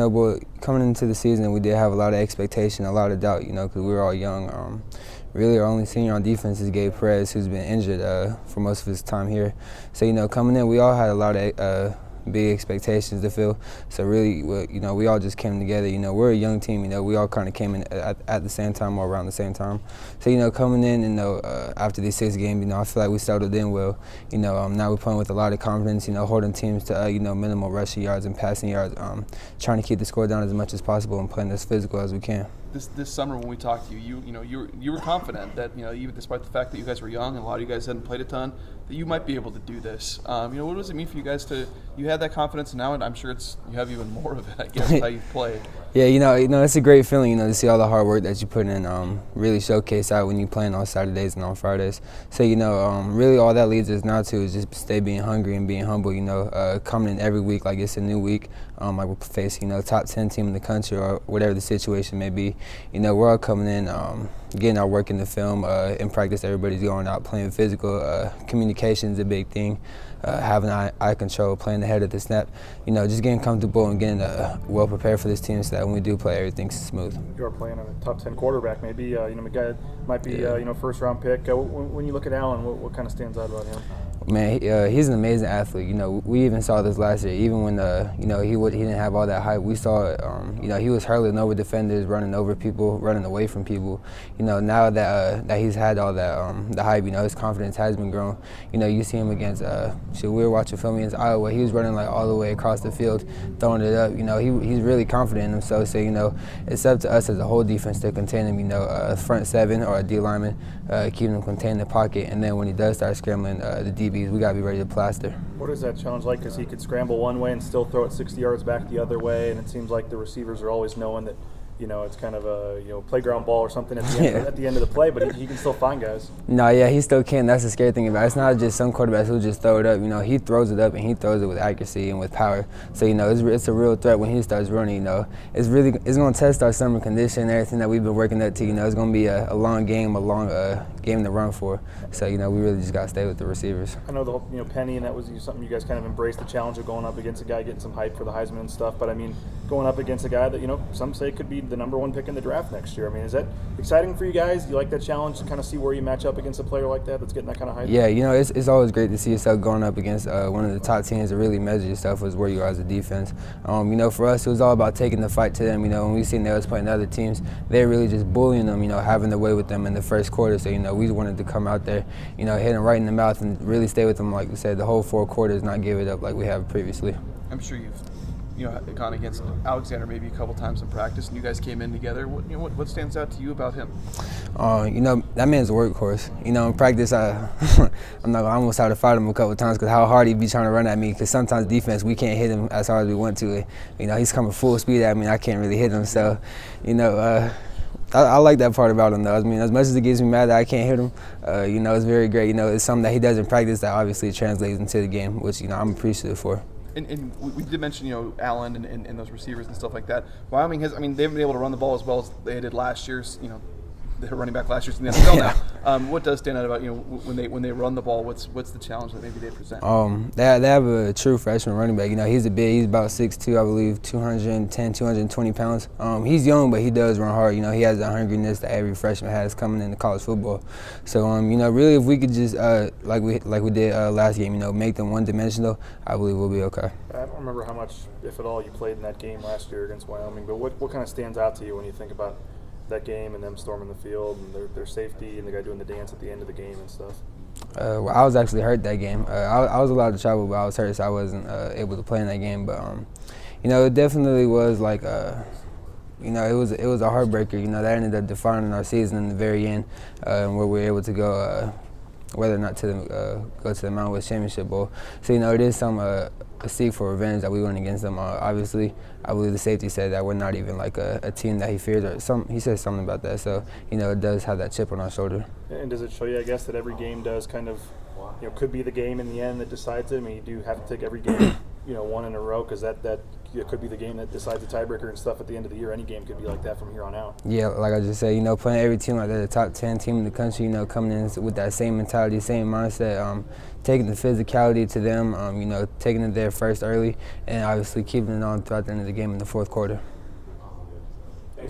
No, but coming into the season, we did have a lot of expectation, a lot of doubt, because we were all young. Really, our only senior on defense is Gabe Perez, who's been injured for most of his time here. So, coming in, we all had a lot of big expectations to fill. So really, we all just came together. We're a young team. We all kind of came in at the same time or around the same time. So coming in, after these 6 games, I feel like we settled in well. Now we're playing with a lot of confidence. Holding teams to minimal rushing yards and passing yards. Trying to keep the score down as much as possible and playing as physical as we can. This summer when we talked to you, you were confident that even despite the fact that you guys were young and a lot of you guys hadn't played a ton, that you might be able to do this. What does it mean for you guys you had that confidence now, and I'm sure you have even more of it, I guess, how you've played. Yeah, it's a great feeling, to see all the hard work that you put in, really showcase out when you're playing on Saturdays and on Fridays. So, really all that leads us now to is just stay being hungry and being humble, coming in every week like it's a new week. Like we're facing, top 10 team in the country or whatever the situation may be. We're all coming in, getting our work in the film. In practice, everybody's going out playing physical. Communication is a big thing. Having eye control, playing ahead of the snap. Just getting comfortable and getting well prepared for this team so that when we do play, everything's smooth. You are playing on a top 10 quarterback, maybe. McGuy might be, first round pick. When you look at Allen, what kind of stands out about him? Man, he's an amazing athlete. We even saw this last year. Even when he didn't have all that hype, we saw he was hurling over defenders, running over people, running away from people. Now that he's had all that the hype, his confidence has been grown. You see him against we were watching film against Iowa. He was running like all the way across the field, throwing it up. He's really confident in himself. So it's up to us as a whole defense to contain him. A front 7 or a D lineman, keeping him contained in the pocket, and then when he does start scrambling, the DBs, we gotta be ready to plaster. What is that challenge like? Because he could scramble one way and still throw it 60 yards back the other way, and it seems like the receivers are always knowing that it's kind of a playground ball or something at the end of the play, but he can still find guys. No, yeah, he still can. That's the scary thing about it. It's not just some quarterbacks who just throw it up. He throws it up and he throws it with accuracy and with power. So it's a real threat when he starts running. It's going to test our summer condition, everything that we've been working up to. It's going to be a long game, a long game to run for. So we really just got to stay with the receivers. I know the whole Penny, and that was something you guys kind of embraced, the challenge of going up against a guy getting some hype for the Heisman and stuff. But I mean, going up against a guy that some say could be the number 1 pick in the draft next year. I mean, is that exciting for you guys? Do you like that challenge to kind of see where you match up against a player like that's getting that kind of hype? Yeah, it's always great to see yourself going up against one of the top teams to really measure yourself as where you are as a defense. For us, it was all about taking the fight to them. When we seen they was playing other teams, they really just bullying them, having their way with them in the first quarter. So, we wanted to come out there, hit them right in the mouth and really stay with them, like we said, the whole 4 quarters, not give it up like we have previously. I'm sure you've gone against Alexander maybe a couple times in practice, and you guys came in together. What stands out to you about him? That man's a workhorse. In practice, I almost had to fight him a couple times because how hard he'd be trying to run at me. Because sometimes defense, we can't hit him as hard as we want to. He's coming full speed at me, and I can't really hit him. So, I like that part about him, though. I mean, as much as it gets me mad that I can't hit him, it's very great. It's something that he does in practice that obviously translates into the game, which, I'm appreciative for. And we did mention, Allen and those receivers and stuff like that. Wyoming they haven't been able to run the ball as well as they did last year's, they're running back last year's in the NFL now. What does stand out about, when they run the ball, what's the challenge that maybe they present? They have a true freshman running back. He's about 6'2", I believe, 210, 220 pounds. He's young, but he does run hard. He has the hungriness that every freshman has coming into college football. So, really, if we could just, like we did last game, make them one-dimensional, I believe we'll be okay. I don't remember how much, if at all, you played in that game last year against Wyoming, but what kind of stands out to you when you think about that game and them storming the field and their safety and the guy doing the dance at the end of the game and stuff? Well, I was actually hurt that game. I was allowed to travel, but I was hurt, so I wasn't able to play in that game. But it definitely was like it was a heartbreaker. That ended up defining our season in the very end, where we were able to go. Whether or not to go to the Mountain West Championship Bowl. So, it is some a seek for revenge that we went against them. Obviously, I believe the safety said that we're not even like a team that he fears, or he said something about that. So, it does have that chip on our shoulder. And does it show you, I guess, that every game does kind of, could be the game in the end that decides it? I mean, you do have to take every game, one in a row, because that it could be the game that decides the tiebreaker and stuff at the end of the year. Any game could be like that from here on out. Yeah, like I just said, playing every team like that, the top 10 team in the country, coming in with that same mentality, same mindset, taking the physicality to them, taking it there first early, and obviously keeping it on throughout the end of the game in the fourth quarter.